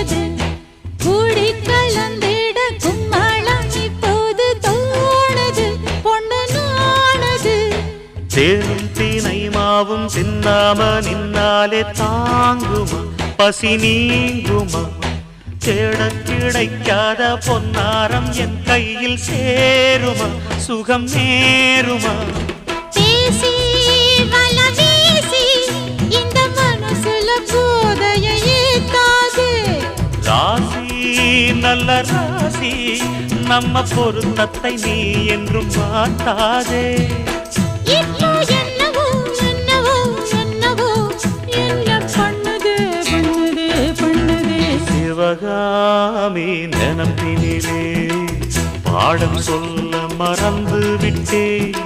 தோணுது கூடி கலந்திட கும்மளம் இப்போது தோணுது பொண்ணு நானது தேனும் தீனை மாவும் தின்னாம நின்னாலே தாங்குமா பசி நீங்குமா தேட கிடைக்காத பொன்னாரம் என் கையில் சேருமா சுகம் நேருமா பேசி வல வீசி இந்த மனசுல போதையை ஏத்தாது ராசி நல்ல ராசி நம்ம பொருத்தத்தை நீ என்றும் மாட்டாதே இப்போ என்னவோ என்னவோ என்னவோ என்ன பண்ணுது பண்ணுது பண்ணுது சிவகாமி நினப்பினிலே பாடம் சொல்ல மறந்து விட்டேன்